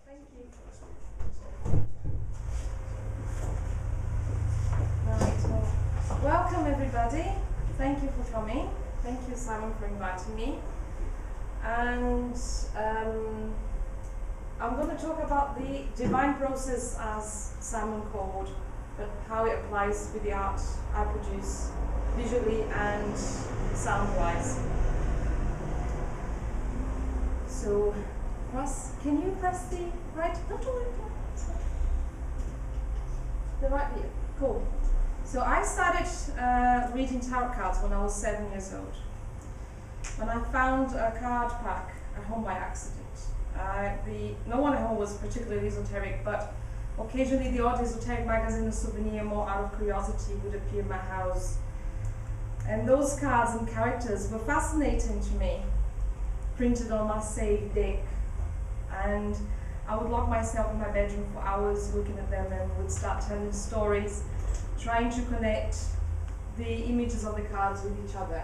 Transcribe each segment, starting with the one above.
Thank you. Right, well, welcome everybody. Thank you for coming. Thank you, Simon, for inviting me. And I'm going to talk about the divine process, as Simon called, but how it applies with the art I produce visually and sound-wise. So, can you press the right? Not the right here. Cool. So I started reading tarot cards when I was 7 years old. When I found a card pack at home by accident. No one at home was particularly esoteric, but occasionally the odd esoteric magazine or souvenir, more out of curiosity, would appear in my house. And those cards and characters were fascinating to me, printed on my saved deck. And I would lock myself in my bedroom for hours looking at them and would start telling stories, trying to connect the images of the cards with each other.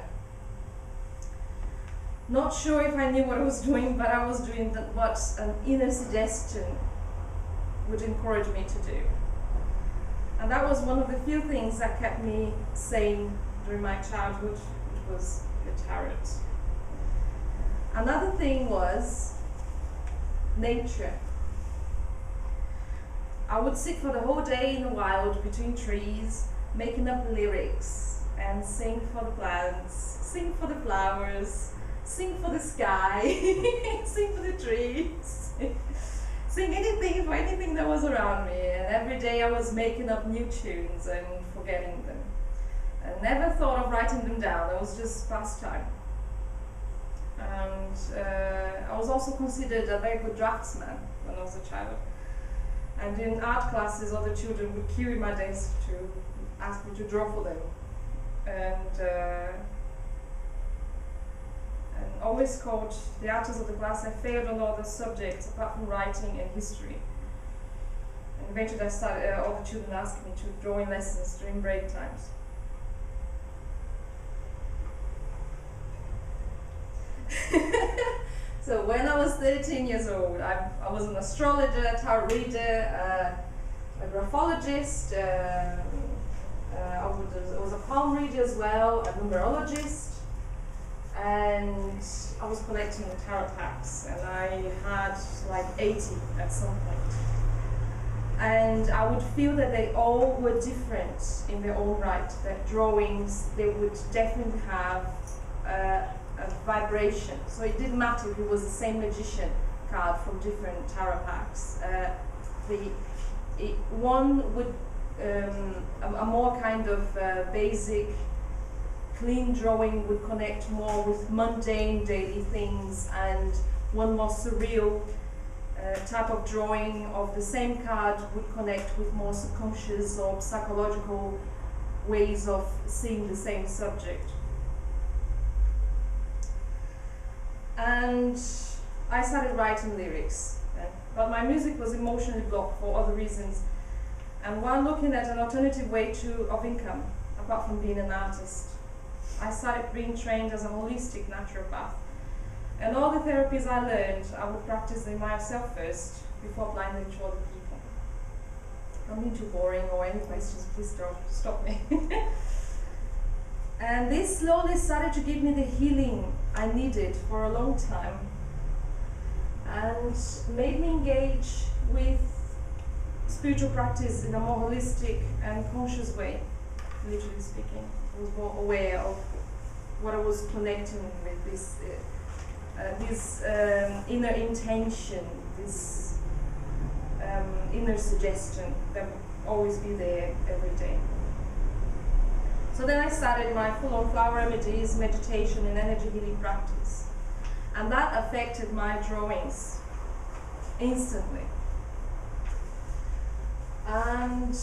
Not sure if I knew what I was doing, but I was doing what an inner suggestion would encourage me to do. And that was one of the few things that kept me sane during my childhood, which was the tarot. Another thing was nature. I would sit for the whole day in the wild between trees, making up lyrics and sing for the plants, sing for the flowers, sing for the sky, sing for the trees, sing anything for anything that was around me. And every day I was making up new tunes and forgetting them. I never thought of writing them down. It was just pastime. And I was also considered a very good draftsman when I was a child. And in art classes, other children would queue in my desk to ask me to draw for them. And always called the artist of the class. I failed on all the subjects apart from writing and history. And eventually I started, all the children asked me to draw in lessons during break times. So when I was 13 years old, I was an astrologer, a tarot reader, a graphologist, I was a palm reader as well, a numerologist, and I was collecting tarot packs, and I had like 80 at some point. And I would feel that they all were different in their own right, that drawings, they would definitely have a vibration. So it didn't matter if it was the same magician card from different tarot packs. One would, a more kind of basic, clean drawing would connect more with mundane daily things, and one more surreal type of drawing of the same card would connect with more subconscious or psychological ways of seeing the same subject. And I started writing lyrics, but my music was emotionally blocked for other reasons. And while looking at an alternative way of income, apart from being an artist, I started being trained as a holistic naturopath. And all the therapies I learned, I would practice them myself first, before applying them to other people. I'm not too boring, or any questions, please don't stop me. And this slowly started to give me the healing I needed for a long time, and made me engage with spiritual practice in a more holistic and conscious way, literally speaking. I was more aware of what I was connecting with, this inner intention, this inner suggestion that would always be there every day. So then I started my full-on flower remedies, meditation and energy healing practice. And that affected my drawings instantly. And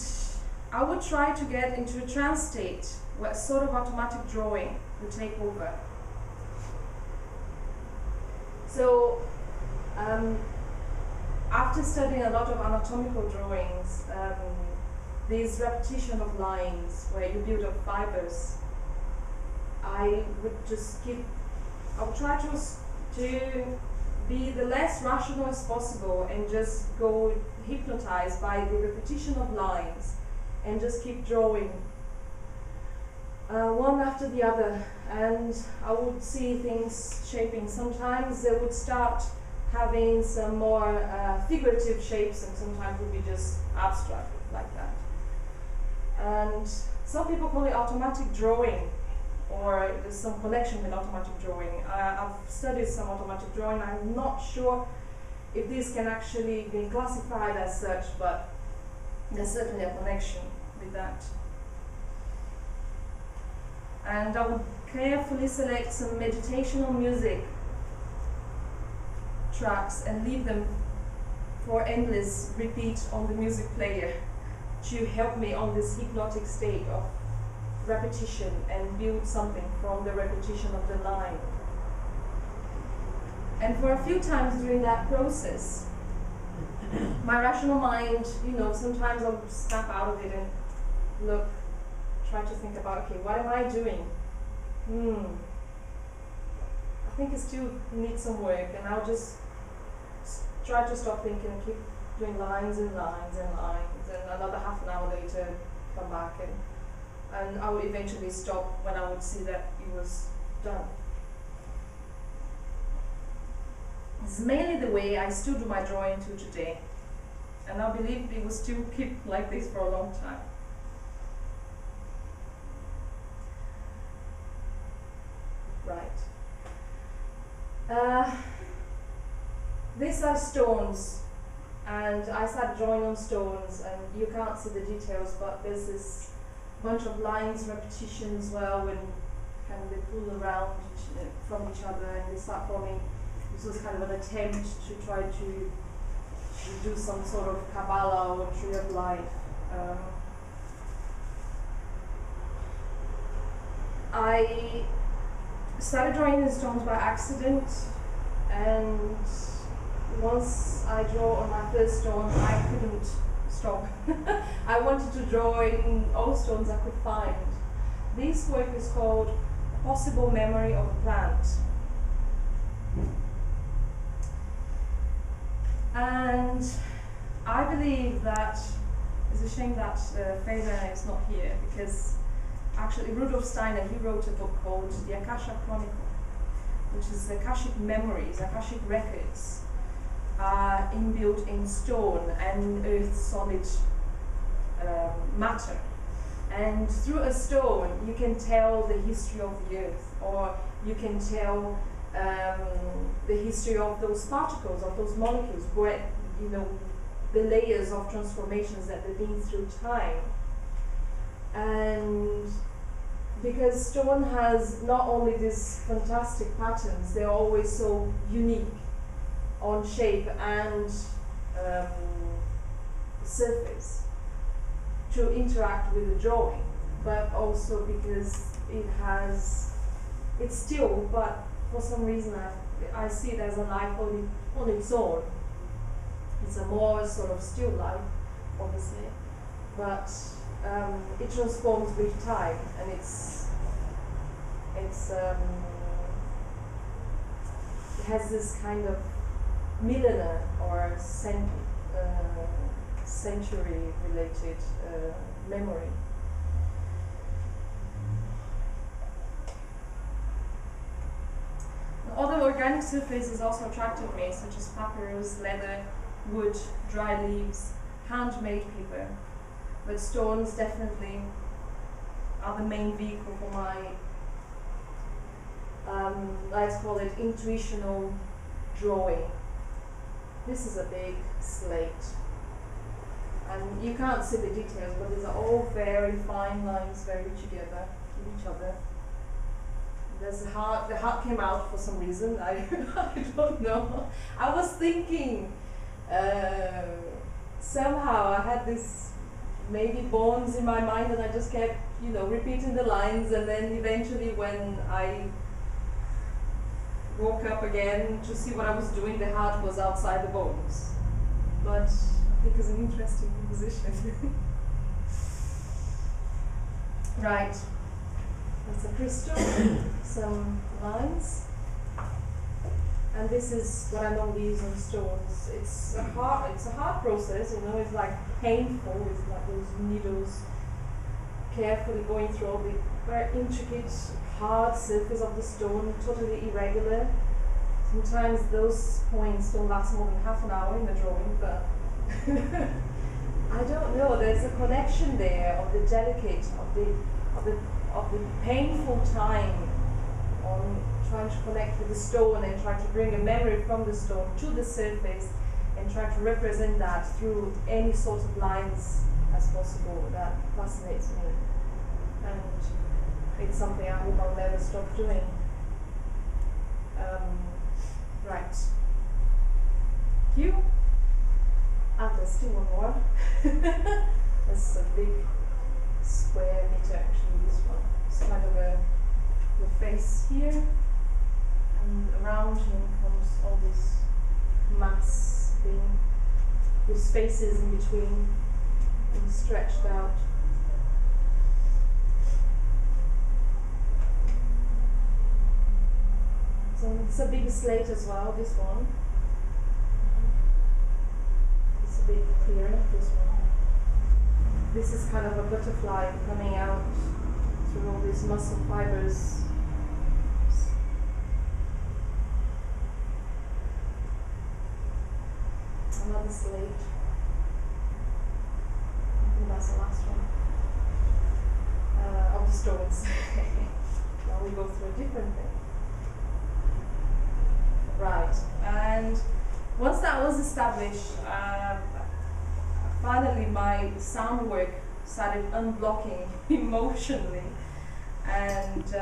I would try to get into a trance state where sort of automatic drawing would take over. So after studying a lot of anatomical drawings, this repetition of lines where you build up fibers, I would try to be the less rational as possible and just go hypnotized by the repetition of lines and just keep drawing one after the other, and I would see things shaping. Sometimes they would start having some more figurative shapes, and sometimes would be just abstract like that. And some people call it automatic drawing, or there's some connection with automatic drawing. I've studied some automatic drawing. I'm not sure if this can actually be classified as such, but there's certainly a connection with that. And I would carefully select some meditational music tracks and leave them for endless repeat on the music player to help me on this hypnotic state of repetition and build something from the repetition of the line. And for a few times during that process, my rational mind, sometimes I'll snap out of it and look, try to think about, okay, what am I doing? I think it still needs some work, and I'll just try to stop thinking and keep doing lines and lines and lines, and another half an hour later come back, and I would eventually stop when I would see that it was done. It's mainly the way I still do my drawing to today, and I believe it will still keep like this for a long time. Right. These are stones, and I started drawing on stones, and you can't see the details, but there's this bunch of lines, repetition as well, and kind of they pull around from each other and they start forming. This was kind of an attempt to try to do some sort of Kabbalah or tree of life. I started drawing in stones by accident, and once I draw on my first stone, I couldn't stop. I wanted to draw in all stones I could find. This work is called Possible Memory of a Plant. And I believe that it's a shame that Fader is not here, because actually Rudolf Steiner, he wrote a book called The Akasha Chronicle, which is the Akashic memories, Akashic records, inbuilt in stone and earth solid matter. And through a stone you can tell the history of the earth, or you can tell the history of those particles, of those molecules, where the layers of transformations that they've been through time. And because stone has not only these fantastic patterns, they're always so unique on shape and surface to interact with the drawing, but also because it's still, but for some reason I see it as a life on its own. It's a more sort of still life, obviously, but it transforms with time, and it has this kind of millennial or century-related memory. Other organic surfaces also attracted me, such as papyrus, leather, wood, dry leaves, handmade paper. But stones definitely are the main vehicle for my, let's call it intuitional drawing. This is a big slate, and you can't see the details, but these are all very fine lines, very together with each other. There's the heart came out for some reason, I don't know. I was thinking, somehow I had this maybe bones in my mind, and I just kept, repeating the lines, and then eventually when I woke up again to see what I was doing, the heart was outside the bones. But I think it's an interesting composition. Right. That's a crystal, some lines. And this is what I normally use on stones. It's a hard process, you know, it's like painful, it's like those needles carefully going through all the very intricate, hard surface of the stone, totally irregular. Sometimes those points don't last more than half an hour in the drawing, but I don't know, there's a connection there of the delicate, of the painful time on trying to connect with the stone and trying to bring a memory from the stone to the surface and try to represent that through any sort of lines as possible. That fascinates me, and it's something I hope I'll never stop doing. Right. You? There's still one more. This is a big square meter, actually, this one. It's kind of the face here, and around him comes all this mass being with spaces in between being stretched out. So it's a big slate as well, this one. It's a bit clearer, this one. This is kind of a butterfly coming out through all these muscle fibers. Another slate. I think that's the last one. Of the stones. Now we go through a different thing. Right, and once that was established, finally my sound work started unblocking emotionally, and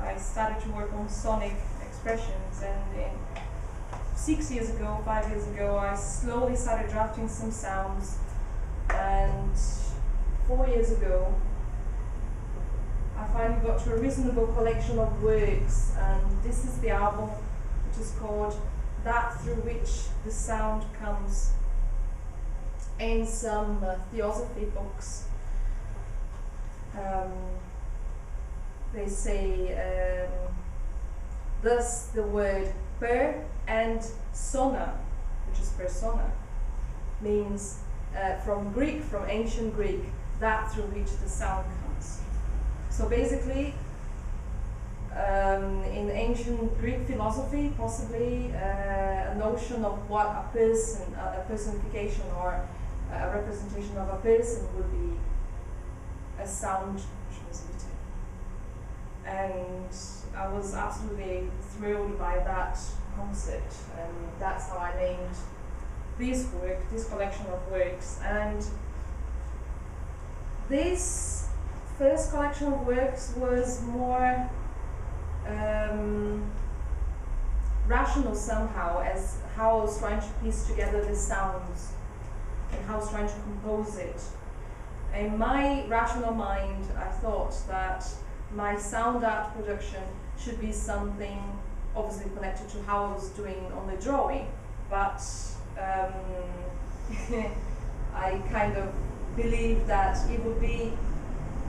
I started to work on sonic expressions. And 5 years ago, I slowly started drafting some sounds, and 4 years ago, I finally got to a reasonable collection of works, and this is the album, which is called That Through Which the Sound Comes, in some theosophy books. They say, thus the word per and sona, which is persona, means from ancient Greek, that through which the sound comes. So basically, in ancient Greek philosophy, possibly a notion of what a person, a personification or a representation of a person would be a sound transmitter. And I was absolutely thrilled by that concept, and that's how I named this collection of works. And this first collection of works was more rational somehow, as how I was trying to piece together the sounds and how I was trying to compose it. In my rational mind, I thought that my sound art production should be something obviously connected to how I was doing on the drawing, but I kind of believed that it would be,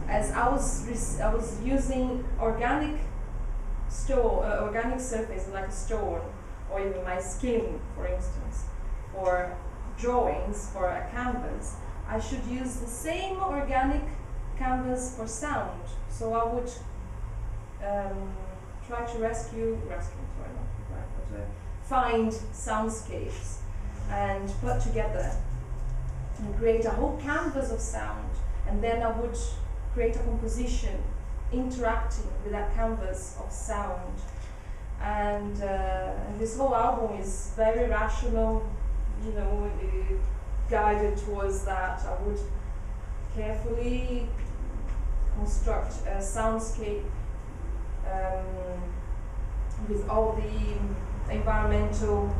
as I was using organic surface like a stone, or even my skin, for instance, for drawings for a canvas, I should use the same organic canvas for sound. So I would try to find soundscapes and put together and create a whole canvas of sound, and then I would create a composition interacting with that canvas of sound. And this whole album is very rational, you know, guided towards that. I would carefully construct a soundscape with all the environmental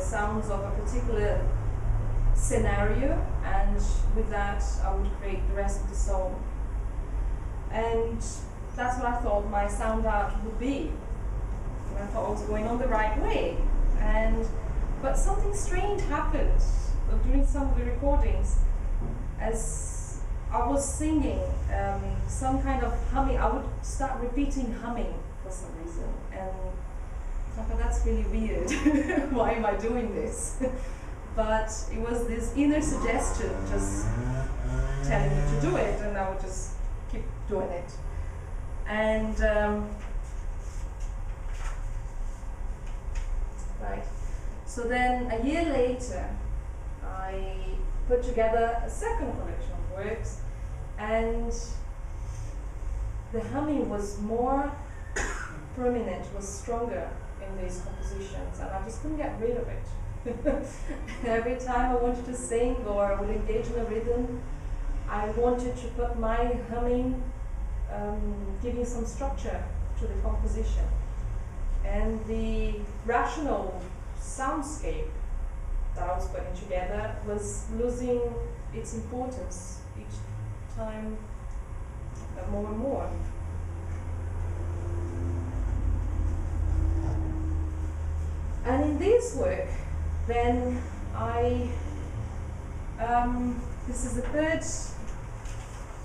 sounds of a particular scenario, and with that I would create the rest of the song. And that's what I thought my sound art would be. And I thought I was going on the right way. But something strange happened during some of the recordings. As I was singing some kind of humming, I would start repeating humming for some reason. And I thought, that's really weird. Why am I doing this? But it was this inner suggestion just telling me to do it, and I would just keep doing it. And right. So then a year later, I put together a second collection of works, and the humming was more prominent, was stronger in these compositions, and I just couldn't get rid of it. Every time I wanted to sing or I would engage in a rhythm, I wanted to put my humming, giving some structure to the composition. And the rational soundscape that I was putting together was losing its importance each time more and more. And in this work, then this is the third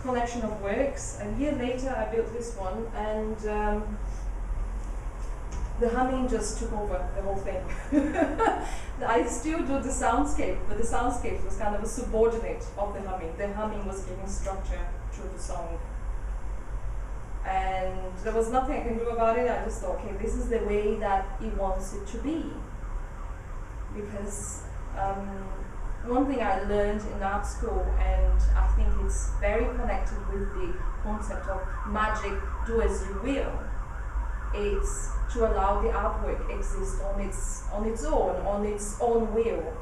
collection of works. A year later, I built this one, and the humming just took over the whole thing. I still do the soundscape, but the soundscape was kind of a subordinate of the humming. The humming was giving structure to the song. And there was nothing I can do about it. I just thought, okay, this is the way that he wants it to be. Because one thing I learned in art school, and I think it's very connected with the concept of magic, do as you will, it's to allow the artwork exist on its own will.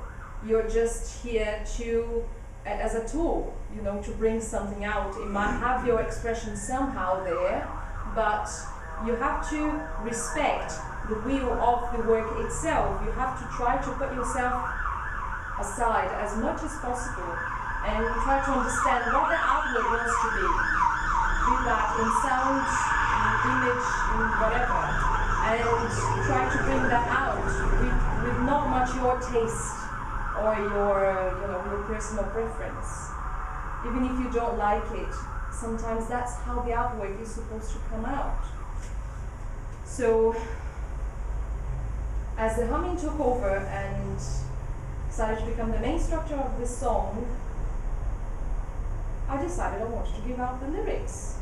You're just here to, as a tool, you know, to bring something out. It might have your expression somehow there, but you have to respect the will of the work itself. You have to try to put yourself aside as much as possible and try to understand what the artwork wants to be that in sound, in image, in whatever, and try to bring that out with not much your taste or your personal preference. Even if you don't like it, sometimes that's how the artwork is supposed to come out. So, as the humming took over and started to become the main structure of this song, I decided I wanted to give out the lyrics.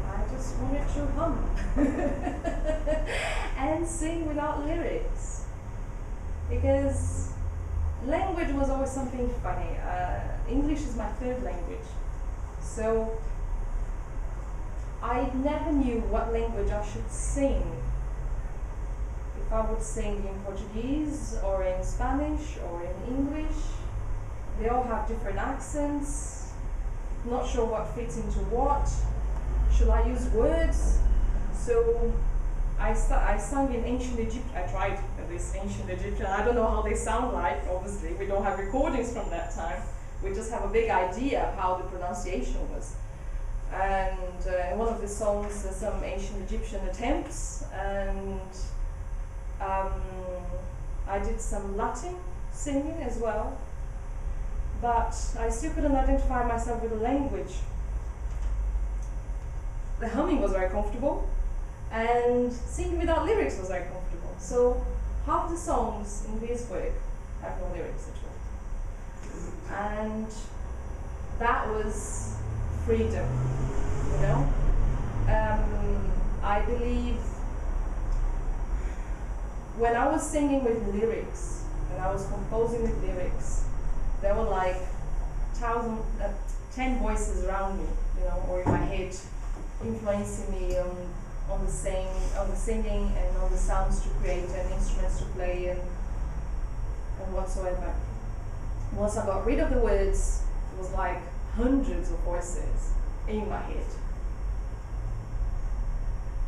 I just wanted to hum and sing without lyrics, because language was always something funny. English is my third language, so I never knew what language I should sing. If I would sing in Portuguese or in Spanish or in English, they all have different accents. Not sure what fits into what. Should I use words? So I sung in ancient Egypt. I tried this ancient Egyptian. I don't know how they sound like, obviously. We don't have recordings from that time. We just have a big idea of how the pronunciation was. And in one of the songs, there's some ancient Egyptian attempts, and I did some Latin singing as well, but I still couldn't identify myself with the language. The humming was very comfortable, and singing without lyrics was very comfortable. So half the songs in this work have no lyrics at all. And that was freedom, you know? I believe when I was singing with lyrics, and I was composing with lyrics, there were like 10 voices around me, you know, or in my head, influencing me on the singing and on the sounds to create and instruments to play and whatsoever. Once I got rid of the words, it was like hundreds of voices in my head.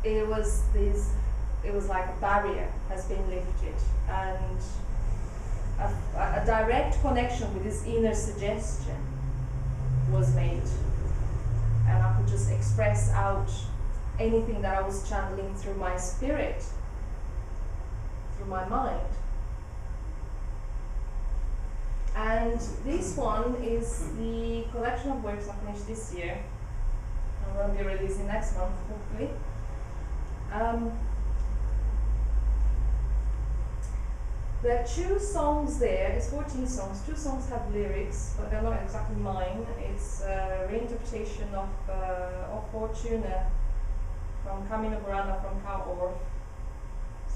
It was like a barrier has been lifted, and a direct connection with this inner suggestion was made, and I could just express out anything that I was channeling through my spirit, through my mind. And this one is the collection of works I finished this year. I'm going to be releasing next month, hopefully. There are 2 songs there. It's 14 songs. 2 songs have lyrics, but they're not exactly mine. It's a reinterpretation of Fortune from Camino Burana from Cowor.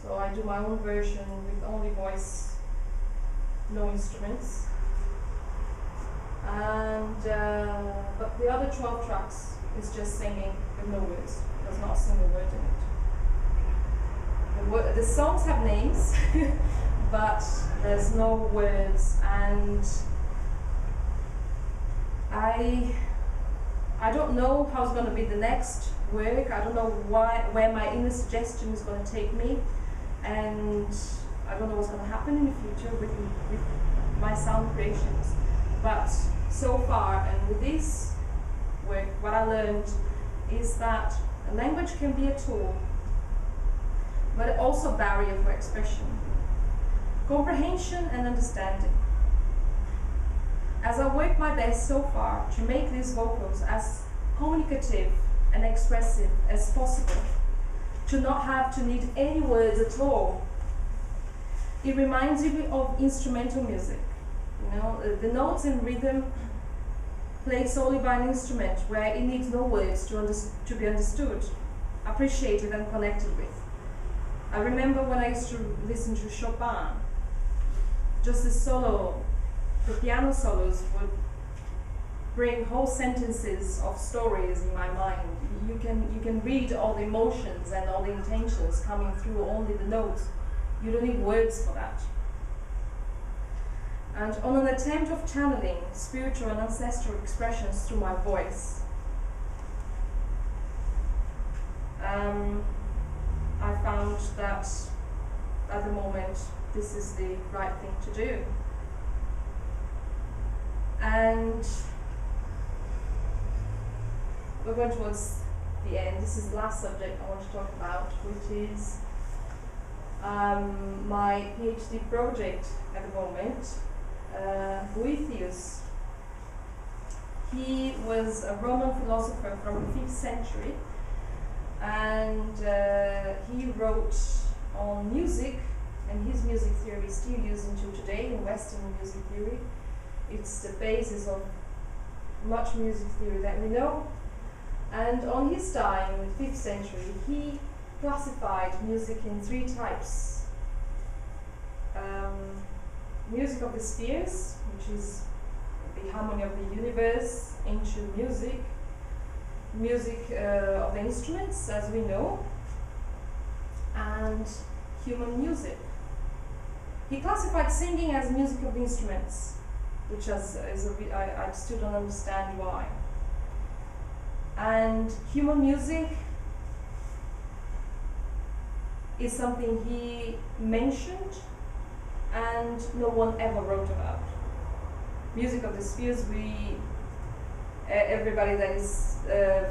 So I do my own version with only voice, no instruments. And but the other 12 tracks is just singing with no words. There's not a single word in it. The songs have names, but there's no words, and I don't know how it's going to be the next work. I don't know where my inner suggestion is going to take me, and I don't know what's going to happen in the future with my sound creations. But so far, and with this work, what I learned is that a language can be a tool, but also a barrier for expression, comprehension and understanding. As I work my best so far to make these vocals as communicative and expressive as possible, to not have to need any words at all, it reminds me of instrumental music. You know, the notes and rhythm played solely by an instrument where it needs no words to be understood, appreciated and connected with. I remember when I used to listen to Chopin, just the solo, the piano solos would bring whole sentences of stories in my mind. You can read all the emotions and all the intentions coming through only the notes. You don't need words for that. And on an attempt of channeling spiritual and ancestral expressions through my voice, I found that at the moment this is the right thing to do. And we're going towards the end. This is the last subject I want to talk about, which is my PhD project at the moment. Boethius. He was a Roman philosopher from the 5th century, and he wrote on music, and his music theory is still used until today in Western music theory. It's the basis of much music theory that we know. And on his time, in the 5th century, he classified music in 3 types. Music of the spheres, which is the harmony of the universe, ancient music, music of the instruments, as we know, and human music. He classified singing as music of the instruments, which I still don't understand why. And human music is something he mentioned and no one ever wrote about. Music of the spheres, everybody that is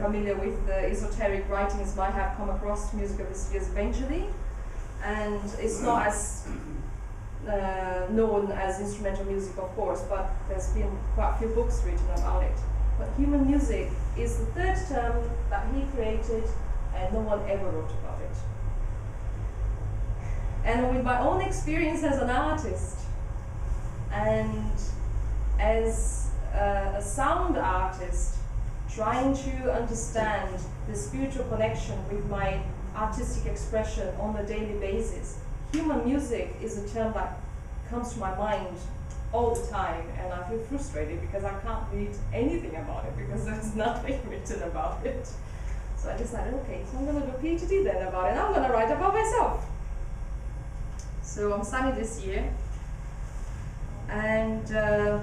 familiar with esoteric writings might have come across music of the spheres eventually, and it's not as known as instrumental music, of course, but there's been quite a few books written about it. But human music is the 3rd term that he created, and no one ever wrote about it. And with my own experience as an artist, and as a sound artist, trying to understand the spiritual connection with my artistic expression on a daily basis, human music is a term that comes to my mind all the time, and I feel frustrated because I can't read anything about it because there's nothing written about it. So I decided, okay, so I'm going to do a PhD then about it, and I'm going to write about myself. So I'm studying this year, and yes.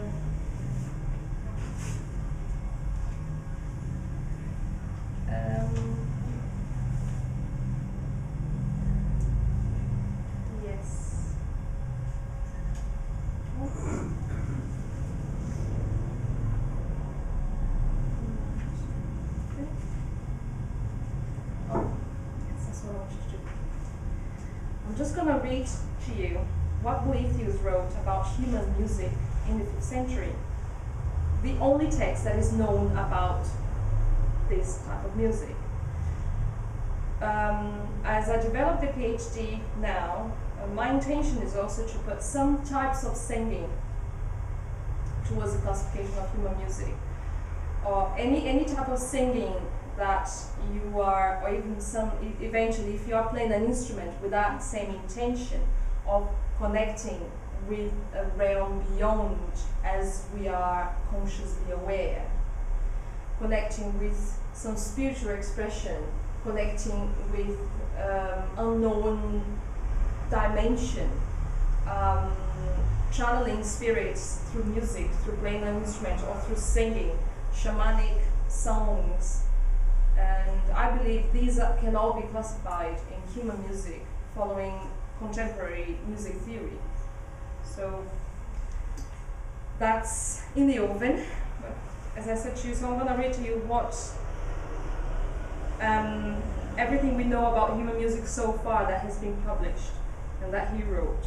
I'm just going to read to you what Boethius wrote about human music in the 5th century. The only text that is known about this type of music. As I develop the PhD now, my intention is also to put some types of singing towards the classification of human music, or any type of singing that you are, or even eventually if you are playing an instrument with that same intention of connecting with a realm beyond as we are consciously aware, connecting with some spiritual expression, connecting with unknown dimension, channeling spirits through music, through playing an instrument, or through singing, shamanic songs. And I believe these can all be classified in human music following contemporary music theory. So that's in the oven. But as I said to you, so I'm going to read to you what everything we know about human music so far that has been published and that he wrote.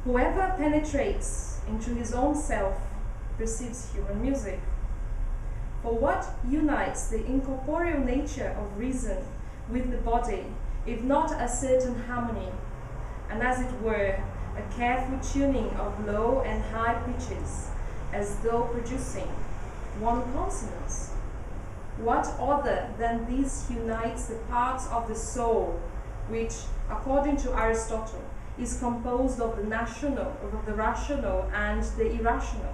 Whoever penetrates into his own self perceives human music. For what unites the incorporeal nature of reason with the body, if not a certain harmony, and as it were, a careful tuning of low and high pitches, as though producing one consonance? What other than this unites the parts of the soul, which, according to Aristotle, is composed of the rational and the irrational?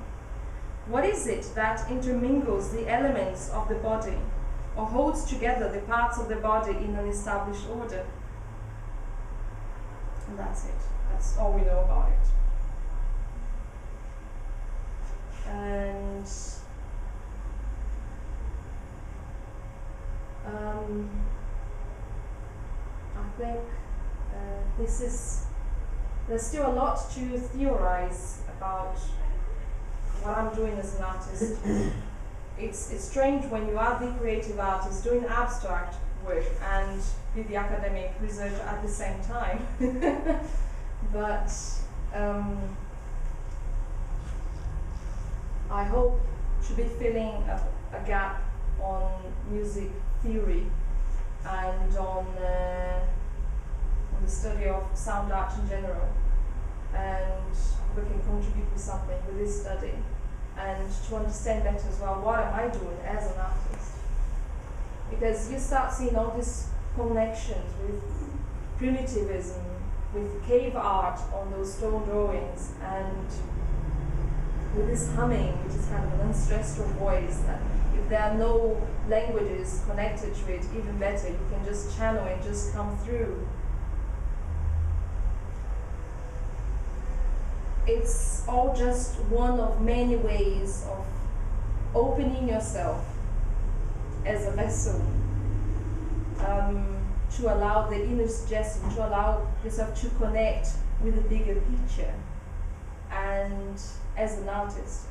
What is it that intermingles the elements of the body, or holds together the parts of the body in an established order? And that's it. That's all we know about it. And I think there's still a lot to theorize about what I'm doing as an artist. It's strange when you are the creative artist doing abstract work and be the academic researcher at the same time. But I hope to be filling a gap on music theory and on the study of sound art in general, and we can contribute with something with this study, and to understand better as well what am I doing as an artist, because you start seeing all these connections with primitivism, with cave art on those stone drawings, and with this humming, which is kind of an ancestral voice that if there are no languages connected to it, even better, you can just channel and just come through. It's all just one of many ways of opening yourself as a vessel, to allow the inner suggestion, to allow yourself to connect with the bigger picture, and as an artist,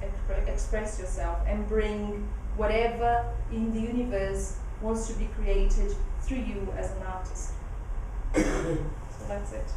express yourself and bring whatever in the universe wants to be created through you as an artist. So that's it.